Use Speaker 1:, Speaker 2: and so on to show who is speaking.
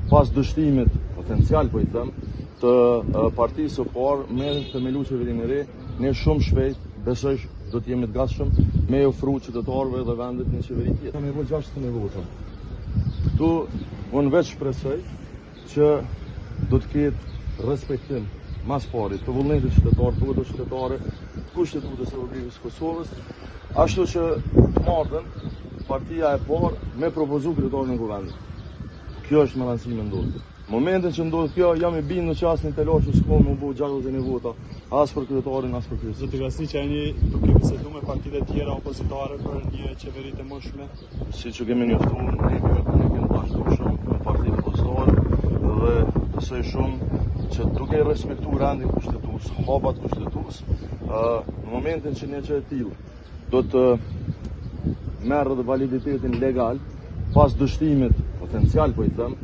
Speaker 1: pas dështimit potencial po i them të partisë së parë me themelu qeverinë e re, ne shumë shpejt besoj do të jemi të gatshëm me ofru qytetarëve dhe vendit një qeveri tjetër. Me 60 vota. Këtu unë veç shpresoj që do të ketë respektim mas pari të vullnetit qytetar, të votës qytetare, Kushtetutës së Republikës Kosovës, ashtu që të martën partia e parë me propozu kryetarin e kuvendit. Kjo është më rëndësishme ndodhë. Momentin që ndodhë kjo, jam i bindur që asnjë telashu s'ka me u bë 60 vota, as për kryetarin, as për kryeministrin.
Speaker 2: Do të gasi që ai duke biseduar me partitë e tjera opozitare për një qeveri të mëshme.
Speaker 1: Siç u kemi njoftuar, ne kemi bashkëpunuar me partitë opozitare dhe besoj shumë që duke respektuar rendin kushtetues, hapat kushtetues, në momentin që një gjë e tillë do të merret validitetin legal pas dështimit potencial po i them